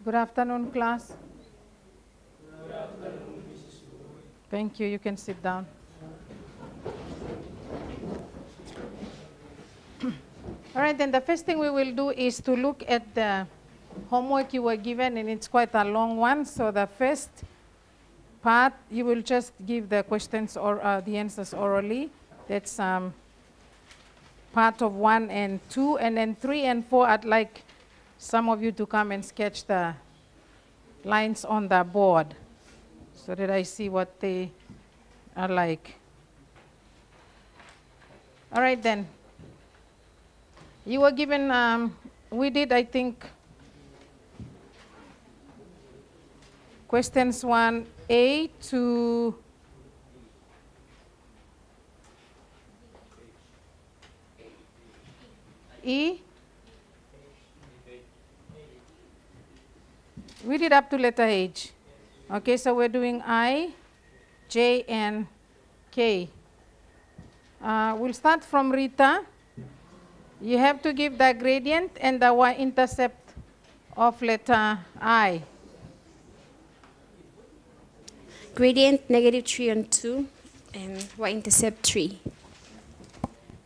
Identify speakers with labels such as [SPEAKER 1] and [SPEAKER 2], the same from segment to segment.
[SPEAKER 1] Good afternoon, class.
[SPEAKER 2] Good afternoon, Mrs. Wu.
[SPEAKER 1] Thank you. You can sit down. All right, then the first thing we will do is to look at the homework you were given, and it's quite a long one. So the first part, you will just give the questions or the answers orally. That's part of 1 and 2, and then 3 and 4, I'd like some of you to come and sketch the lines on the board so that I see what they are like. All right, then. You were given, we did, I think, questions 1A to E. We did up to letter H. Okay, so we're doing I, J, and K. We'll start from Rita. You have to give the gradient and the y-intercept of letter I.
[SPEAKER 3] Gradient -3 on 2 and y-intercept 3.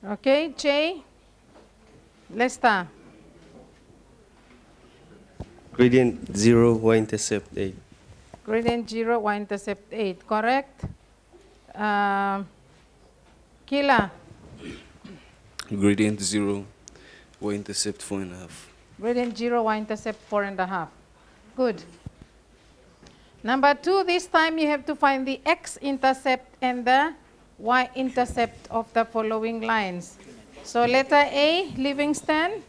[SPEAKER 1] Okay, J, Lester.
[SPEAKER 4] Gradient 0, y-intercept 8.
[SPEAKER 1] Gradient 0, y-intercept 8, correct? Kila.
[SPEAKER 5] Gradient 0, y-intercept 4.5.
[SPEAKER 1] Gradient 0, y-intercept 4.5. Good. Number 2, this time you have to find the x-intercept and the y-intercept of the following lines. So letter A, Livingston.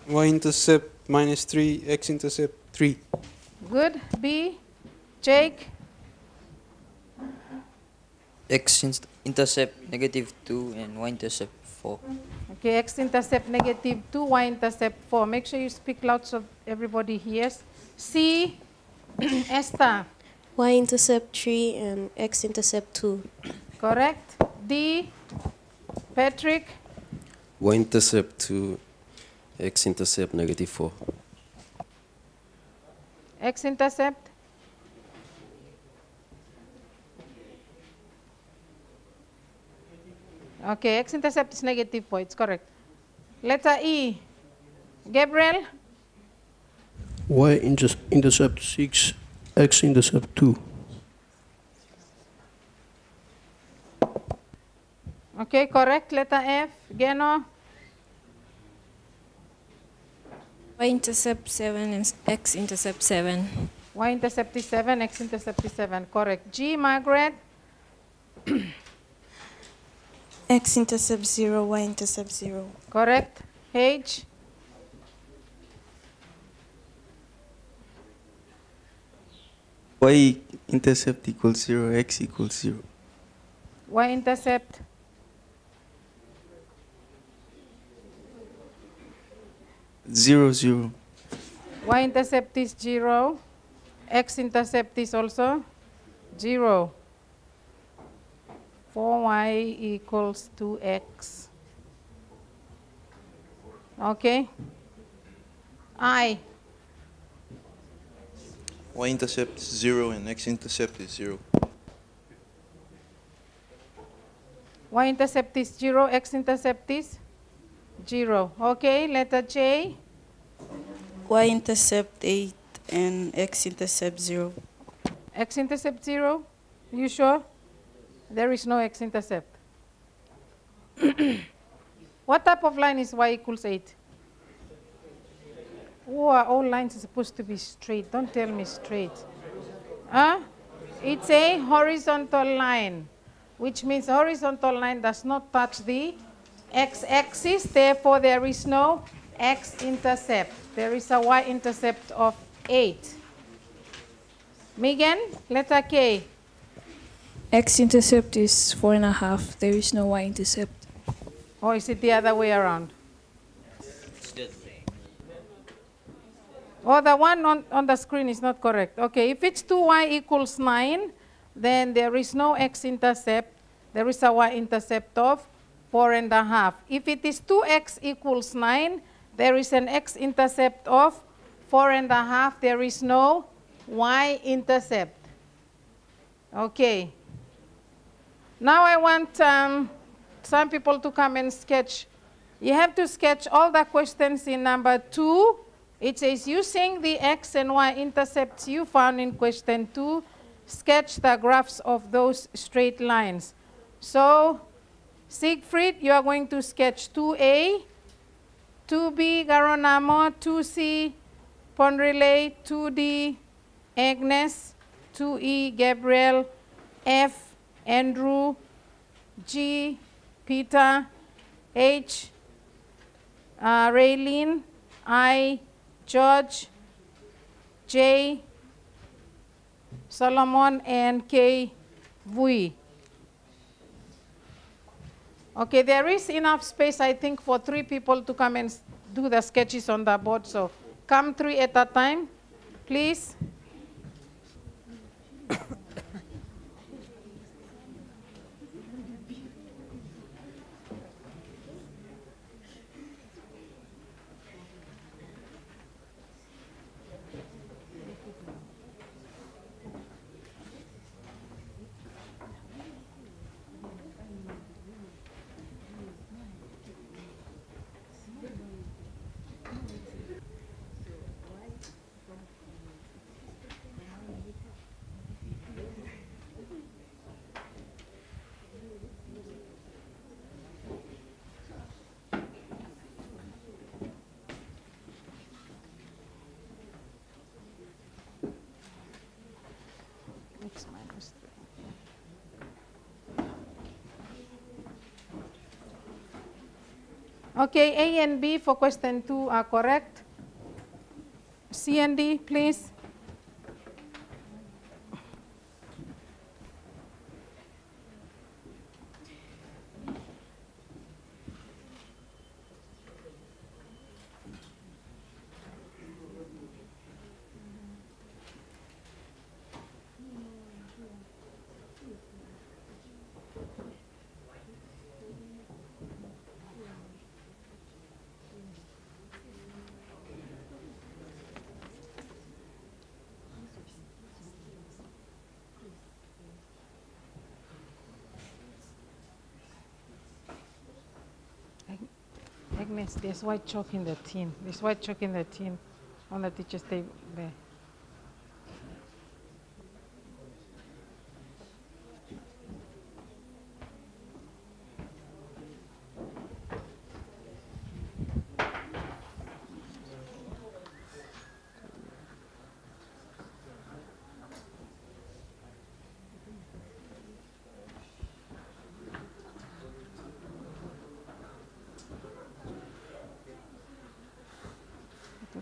[SPEAKER 6] Y-intercept -3, x-intercept 3.
[SPEAKER 1] Good. B, Jake.
[SPEAKER 7] X-intercept -2 and y-intercept 4.
[SPEAKER 1] Okay, x-intercept -2, y-intercept 4. Make sure you speak loud so everybody hears. C, Esther.
[SPEAKER 8] Y-intercept 3 and x-intercept 2.
[SPEAKER 1] Correct. D, Patrick.
[SPEAKER 4] Y-intercept 2, x-intercept -4.
[SPEAKER 1] X-intercept. Okay, x-intercept is -4. It's correct. Letter E, Gabriel.
[SPEAKER 9] Y-intercept 6, x-intercept 2.
[SPEAKER 1] Okay, correct. Letter F, Geno.
[SPEAKER 10] Y-intercept 7 and x-intercept 7.
[SPEAKER 1] Y-intercept is 7, x-intercept is 7. Correct. G, Margaret.
[SPEAKER 11] X-intercept 0, y-intercept 0.
[SPEAKER 1] Correct. H.
[SPEAKER 12] Y-intercept equals 0, x equals 0.
[SPEAKER 1] Y-intercept.
[SPEAKER 12] Zero, 0.
[SPEAKER 1] Y-intercept is 0. X-intercept is also 0. 4y equals 2x. Okay. I.
[SPEAKER 13] Y-intercept is 0 and x-intercept is 0.
[SPEAKER 1] Y-intercept is 0, x-intercept is 0. Okay, letter J.
[SPEAKER 11] Y-intercept 8 and x-intercept 0.
[SPEAKER 1] X-intercept 0? You sure? There is no x-intercept. What type of line is y equals 8? Oh, all lines are supposed to be straight. Don't tell me straight. Huh? It's a horizontal line, which means horizontal line does not touch the x-axis. Therefore, there is no x-intercept. There is a y-intercept of 8. Megan, letter K.
[SPEAKER 10] X-intercept is 4.5. There is no y-intercept.
[SPEAKER 1] Or is it the other way around? Oh, the one on the screen is not correct. Okay, if it's 2y equals 9, then there is no x-intercept. There is a y-intercept of 4.5. If it is 2x equals 9, there is an x-intercept of 4.5. There is no y-intercept. Okay. Now I want some people to come and sketch. You have to sketch all the questions in number 2. It says, using the x and y intercepts you found in question 2, sketch the graphs of those straight lines. So, Siegfried, you are going to sketch 2A, 2B, Garonamo, 2C, Ponrelay, 2D, Agnes, 2E, Gabriel, F, Andrew, G, Peter, H, Raylene, I, George, J, Solomon, and K, Vui. Okay, there is enough space, I think, for 3 people to come and do the sketches on the board. So come 3 at a time, please. X minus 3. Okay, A and B for question 2 are correct. C and D, please. Agnes, there's white chalk in the tin. There's white chalk in the tin on the teacher's table there.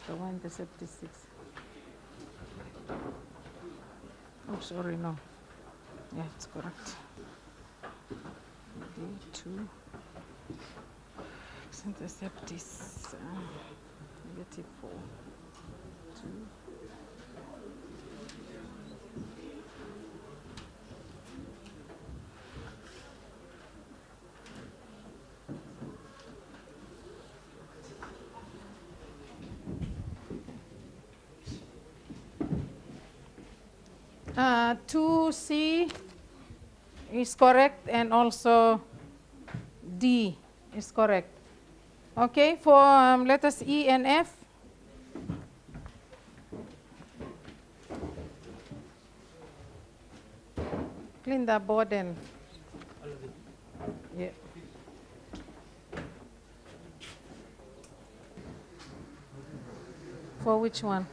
[SPEAKER 1] The y-intercept is 6. Oh, sorry, no. Yeah, it's correct. D2. X-intercept is negative 4. 2. Uh, 2C is correct, and also D is correct. Okay, for letters E and F. Clean the board and yeah. For which one?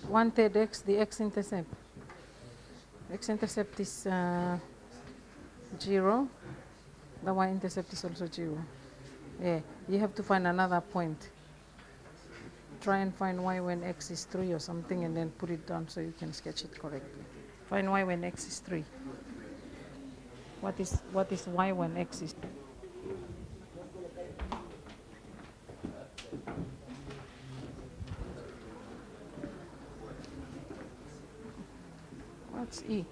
[SPEAKER 1] One-third x, the x-intercept. X-intercept is 0. The y-intercept is also 0. Yeah, you have to find another point. Try and find y when x is 3 or something, and then put it down so you can sketch it correctly. Find y when x is 3. What is y when x is 3? What's E?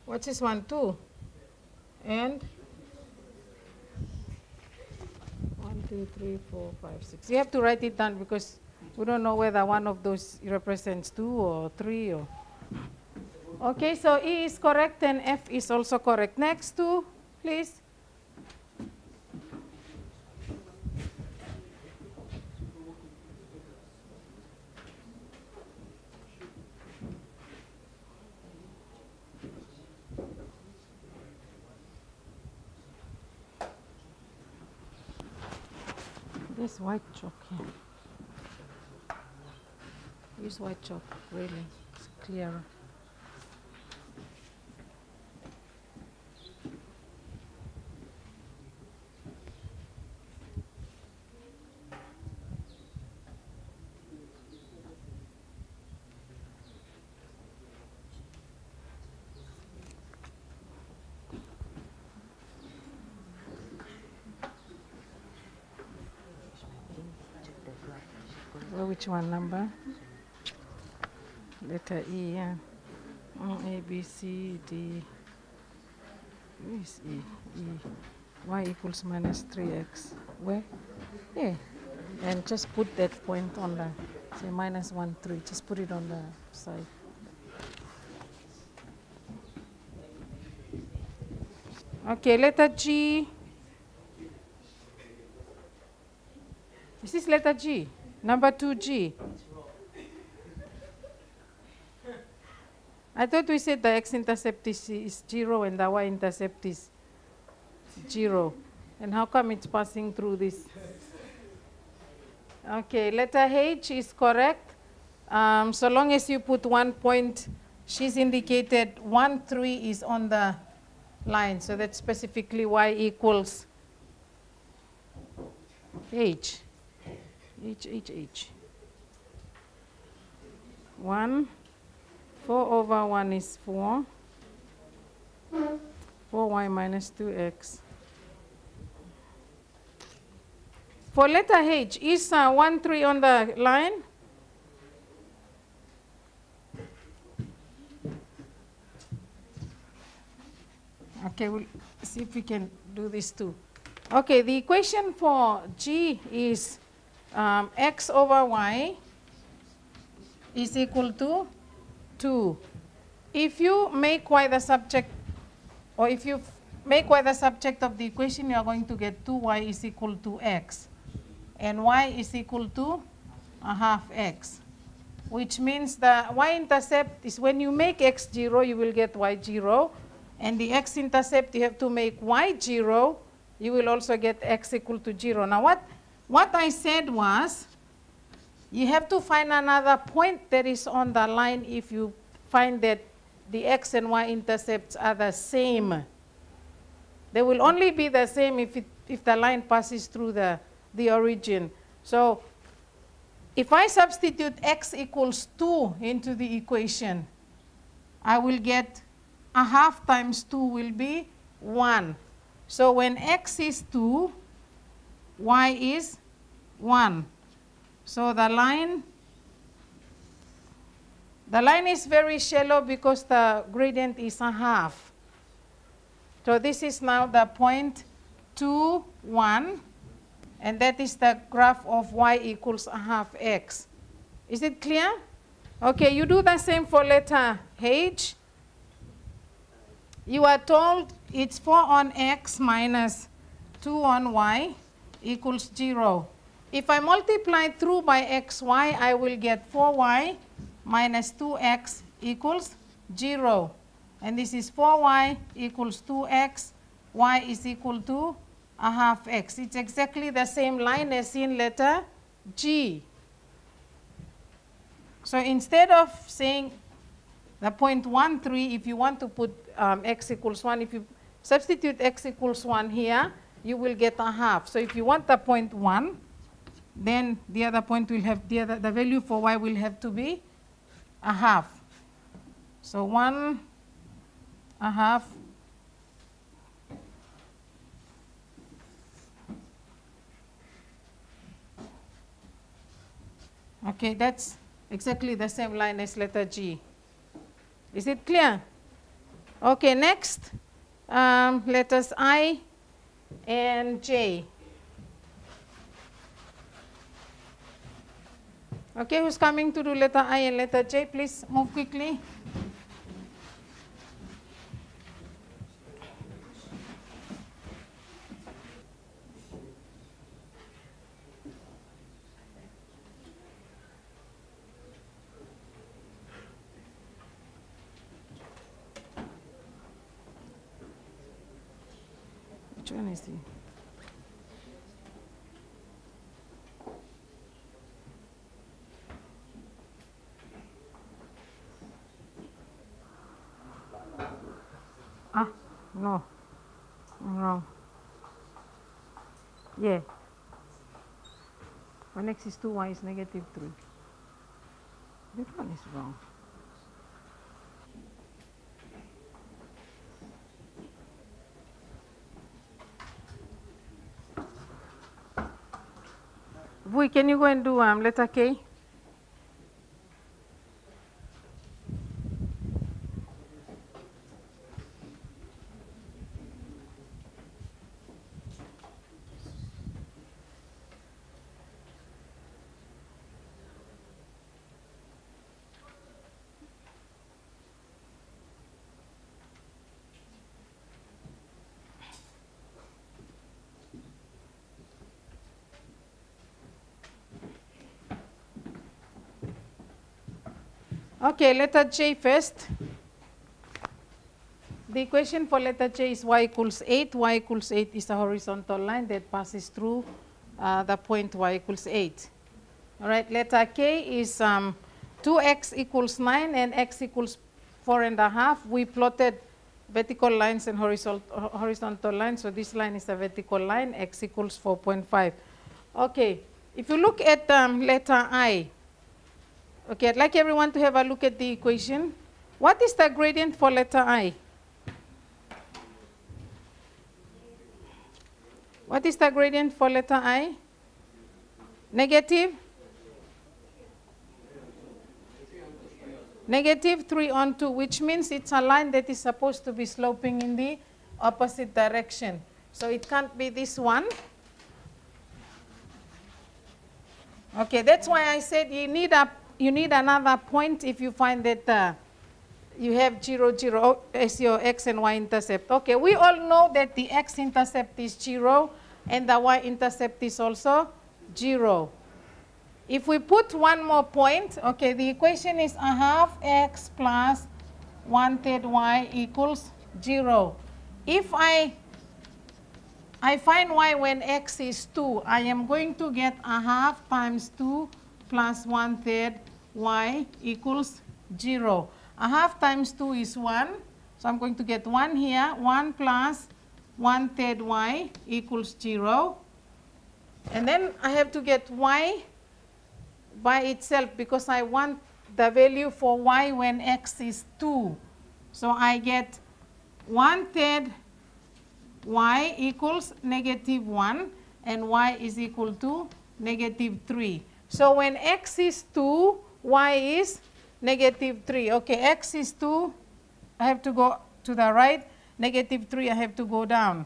[SPEAKER 1] What's this one? 2. And 1, 2, 3, 4, 5, 6. You have to write it down because we don't know whether one of those represents 2 or 3 or. Okay, so E is correct and F is also correct. Next 2, please. This white chalk here. Use white chalk, really. It's clearer. Which one number? Letter E, yeah. A, B, C, D. Where is E? E. Y equals minus 3x. Where? Yeah. And just put that point on the, say minus 1, 3. Just put it on the side. Okay, letter G. Is this letter G? Number 2G. I thought we said the x-intercept is 0 and the y-intercept is 0. And how come it's passing through this? Okay, letter H is correct. So long as you put 1 point, she's indicated 1, 3 is on the line. So that's specifically y equals H. H. 1, 4 over 1 is 4. 4y minus 2x. For letter H, is 1, 3 on the line? Okay, we'll see if we can do this too. Okay, the equation for G is x over y is equal to 2. If you make y the subject, or if you make y the subject of the equation, you are going to get 2y is equal to x. And y is equal to a half x. Which means the y-intercept is when you make x 0, you will get y 0. And the x-intercept, you have to make y 0, you will also get x equal to 0. Now what I said was, you have to find another point that is on the line if you find that the x and y intercepts are the same. They will only be the same if the line passes through the origin. So if I substitute x equals 2 into the equation, I will get a half times 2 will be 1. So when x is 2, y is 1. So the line is very shallow because the gradient is a half. So this is now the point 2, 1, and that is the graph of y equals a half x. Is it clear? Okay, you do the same for letter H. You are told it's 4 on x minus 2 on y equals 0. If I multiply through by xy, I will get 4y minus 2x equals 0. And this is 4y equals 2x, y is equal to a half x. It's exactly the same line as in letter G. So instead of saying the point 1, 3, if you want to put x equals 1, if you substitute x equals 1 here, you will get a half. So if you want the point 1, then the other point will have, the value for y will have to be a half. So 1, a half, okay, that's exactly the same line as letter G. Is it clear? Okay, next, letters I and J. Okay, who's coming to do letter I and letter J? Please move quickly. Which one is he? Ah, no. Wrong. Yeah. 1x is 2, y is negative 3. That one is wrong. Vui, can you go and do letter K? Okay, letter J first. The equation for letter J is y equals 8. Y equals 8 is a horizontal line that passes through the point y equals 8. All right, letter K is 2x equals 9 and x equals 4.5. We plotted vertical lines and horizontal lines. So this line is a vertical line, x equals 4.5. Okay, if you look at letter I, okay, I'd like everyone to have a look at the equation. What is the gradient for letter I? What is the gradient for letter I? Negative? Negative 3 on 2, which means it's a line that is supposed to be sloping in the opposite direction. So it can't be this one. Okay, that's why I said you need another point if you find that you have 0, 0 as your x and y intercept. Okay, we all know that the x-intercept is 0 and the y-intercept is also 0. If we put one more point, okay, the equation is 1/2 x plus 1/3 y equals 0. If I find y when x is 2, I am going to get 1/2 times 2 plus 1/3 y equals 0. 1/2 times 2 is 1. So I'm going to get 1 here. 1 plus 1/3 y equals 0. And then I have to get y by itself because I want the value for y when x is 2. So I get 1/3 y equals -1 and y is equal to -3. So when x is 2, y is -3. Okay, x is 2, I have to go to the right. -3, I have to go down.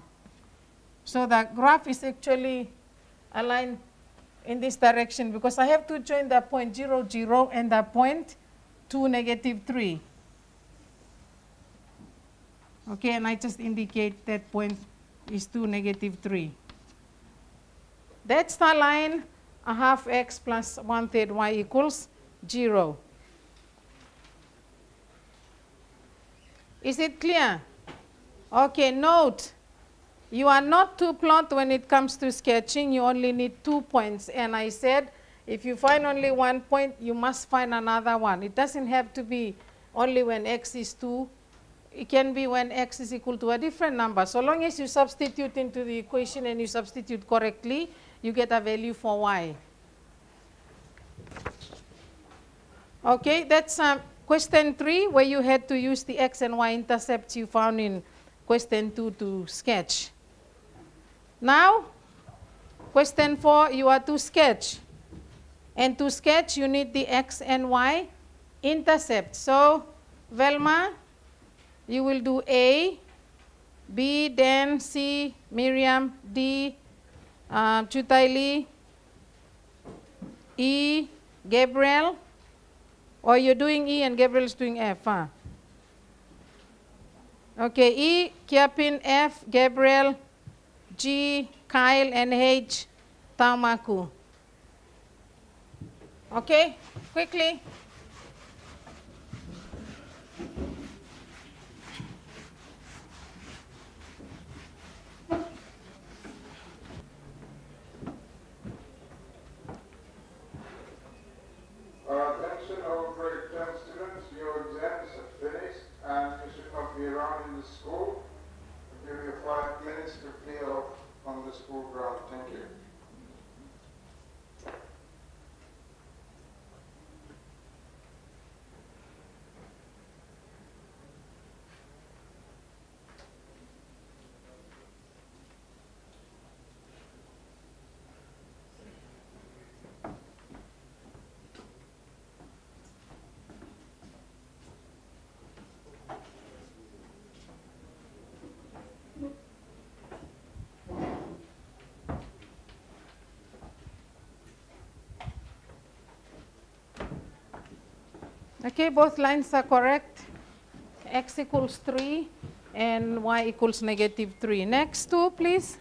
[SPEAKER 1] So the graph is actually aligned in this direction because I have to join the point 0, 0 and the point 2, -3. Okay, and I just indicate that point is 2, -3. That's the line 1/2 x plus 1/3 y equals 0. Is it clear? Okay, note, you are not too plot when it comes to sketching. You only need 2 points. And I said, if you find only 1 point, you must find another one. It doesn't have to be only when x is 2. It can be when x is equal to a different number. So long as you substitute into the equation and you substitute correctly, you get a value for y. Okay, that's question 3, where you had to use the x and y intercepts you found in question 2 to sketch. Now, question 4, you are to sketch. And to sketch, you need the x and y intercept. So, Velma, You will do A, B, Dan, C, Miriam, D, Chutaili, E, Gabriel, or you're doing E and Gabriel is doing F, huh? Okay, E, Kiapin, F, Gabriel, G, Kyle, and H, Taumaku. Okay, quickly.
[SPEAKER 14] Attention all grade 10 students, your exams are finished and you should not be around in the school. I'll give you 5 minutes to clear off on the school ground. Thank you.
[SPEAKER 1] Okay, both lines are correct. X equals 3 and Y equals -3. Next two, please.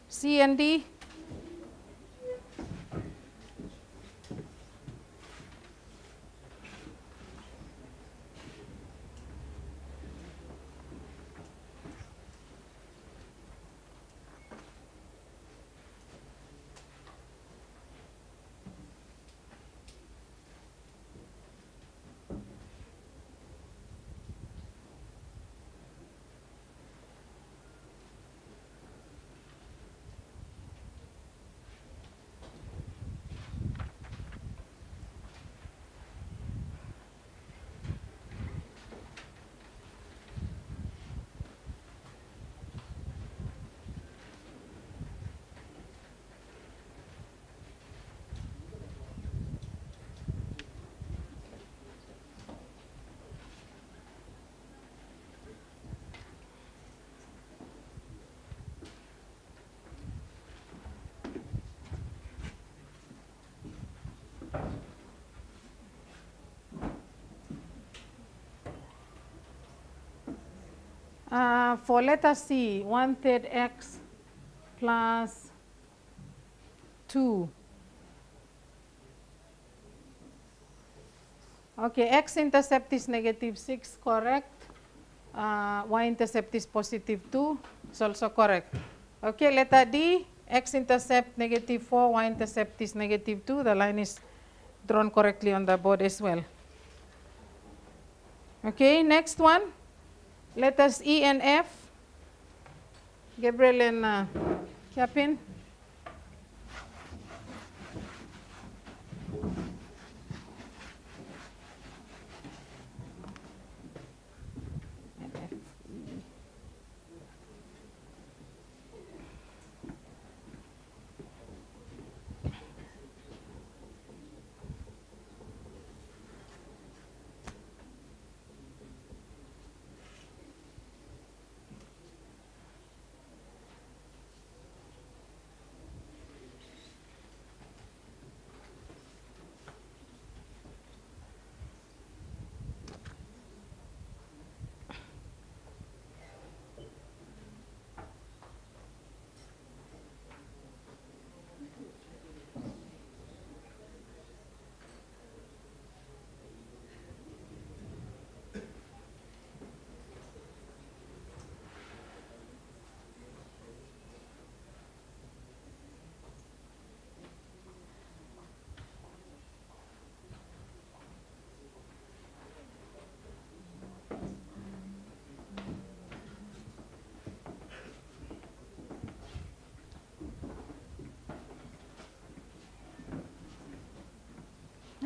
[SPEAKER 1] C and D. For letter C, 1/3 x plus 2. Okay, x-intercept is -6, correct. Y-intercept is +2, it's also correct. Okay, letter D, x-intercept -4, y-intercept is -2. The line is drawn correctly on the board as well. Okay, next one. Letters E and F. Gabriel and Kiapin.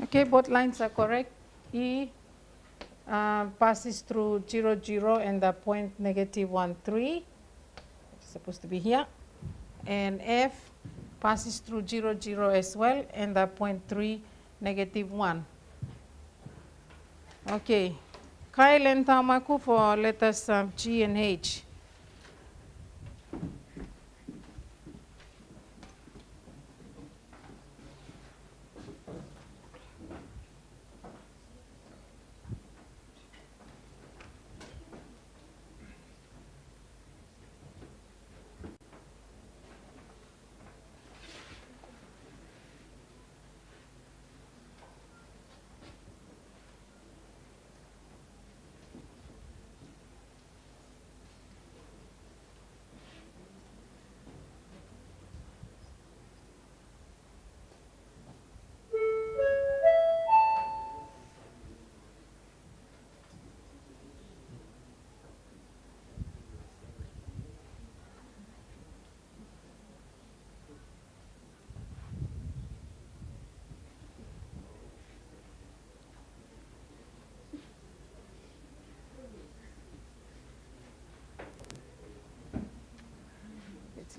[SPEAKER 1] Okay, both lines are correct. E passes through 0, 0 and the point -1, 3. It's supposed to be here. And F passes through 0, 0 as well and the point 3, -1. Okay, Kyle and Tamaku for letters G and H.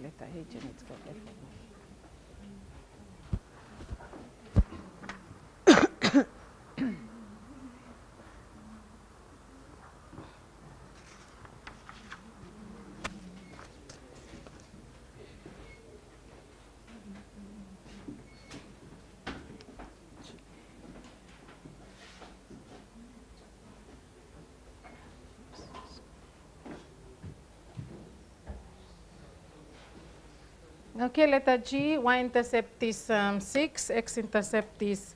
[SPEAKER 1] Letter H and it's got F. Okay, letter G, y-intercept is 6, x-intercept is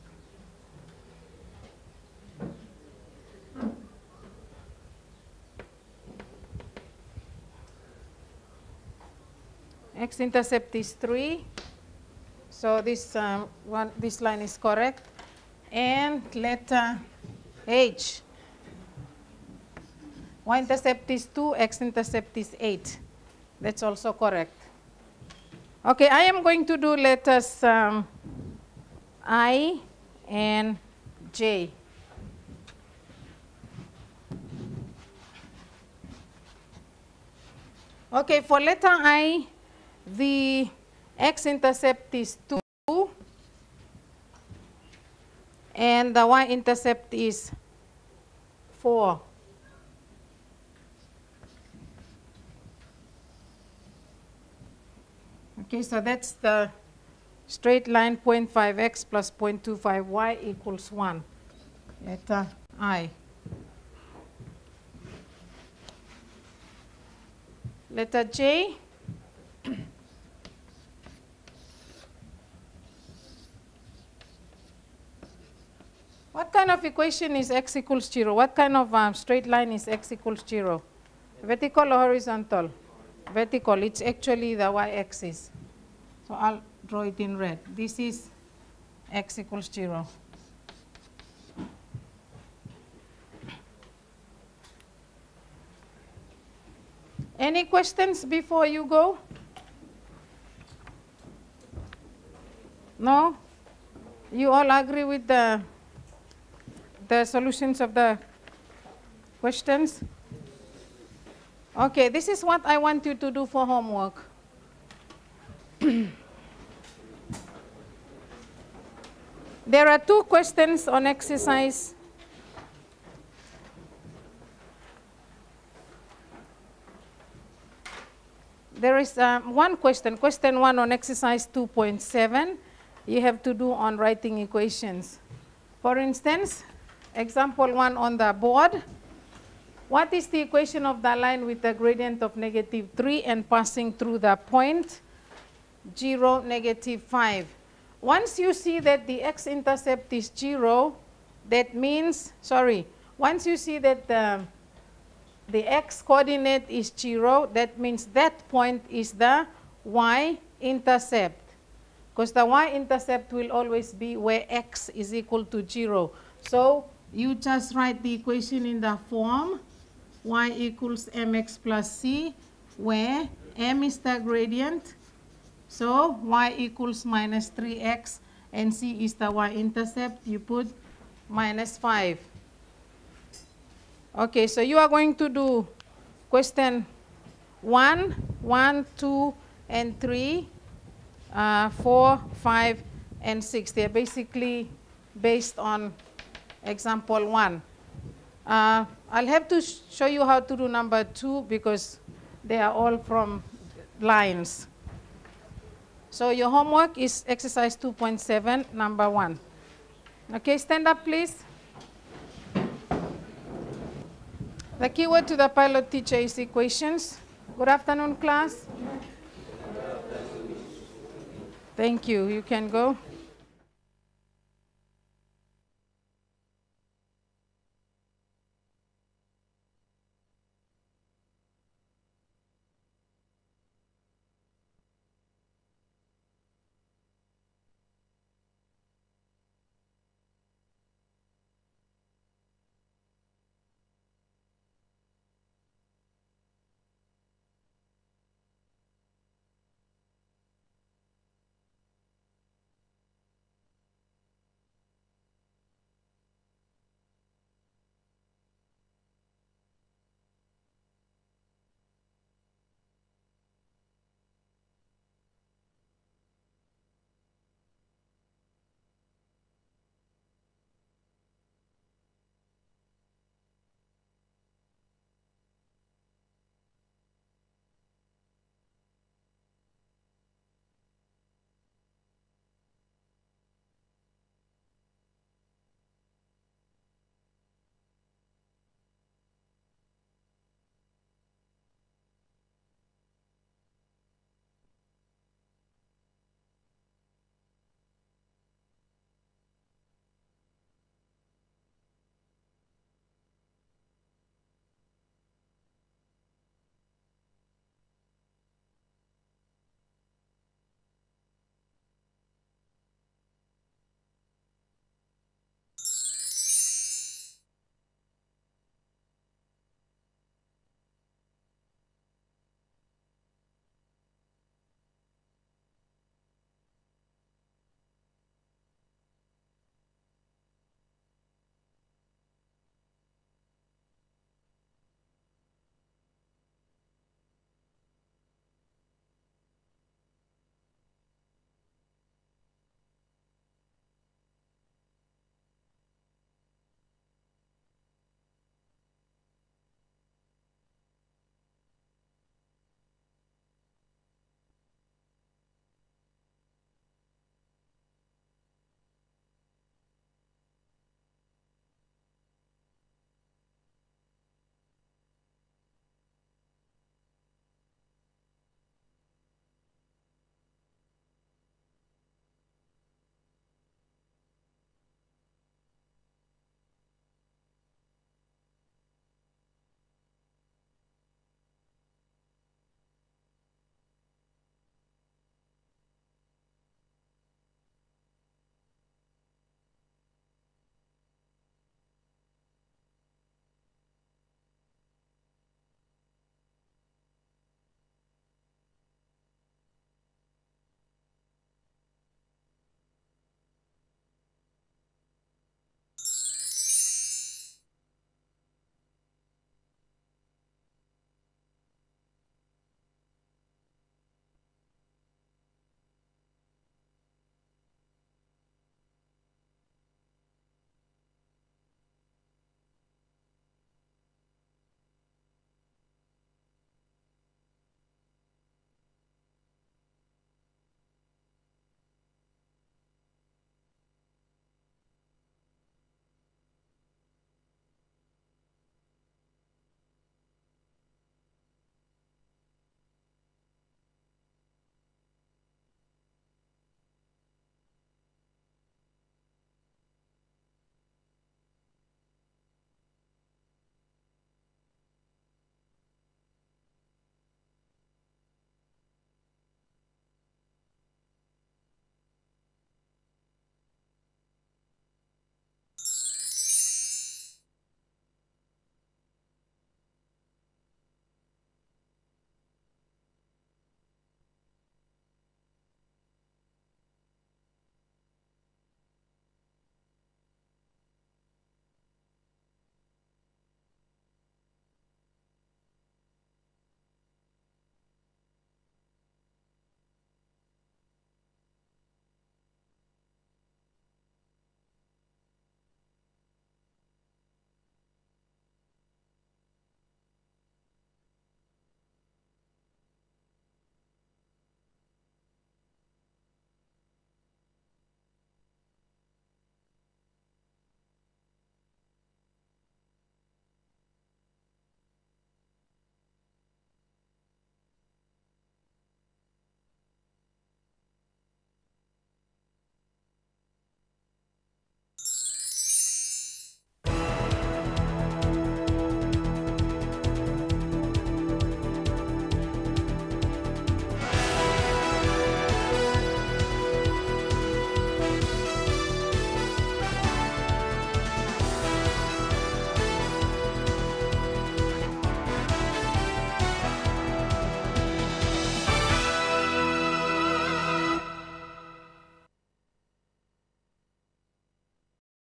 [SPEAKER 1] x-intercept is 3. So this this line is correct. And letter H, y-intercept is 2, x-intercept is 8. That's also correct. Okay, I am going to do letters I and J. Okay, for letter I, the x-intercept is 2 and the y-intercept is 4. Okay, so that's the straight line 0.5x plus 0.25y equals 1. Letter I. Letter J. What kind of equation is x equals 0? What kind of straight line is x equals 0? Vertical or horizontal? Vertical. It's actually the y-axis. So I'll draw it in red. This is x equals 0. Any questions before you go? No? You all agree with the solutions of the questions? Okay, this is what I want you to do for homework. There are 2 questions on exercise. There is one question, question 1 on exercise 2.7. You have to do on writing equations. For instance, example 1 on the board. What is the equation of the line with the gradient of -3 and passing through the point 0, -5? Once you see that the x-intercept is 0, that means, once you see that the x-coordinate is 0, that means that point is the y-intercept. Because the y-intercept will always be where x is equal to 0. So you just write the equation in the form y equals mx plus c, where m is the gradient. So y equals -3x and c is the y-intercept. You put -5. Okay, so you are going to do question 1, 2, and 3, 4, 5, and 6. They're basically based on example 1. I'll have to show you how to do number 2 because they are all from lines. So your homework is exercise 2.7, number 1. Okay, stand up, please. The keyword to the pilot teacher is equations. Good afternoon, class. Thank you. You can go.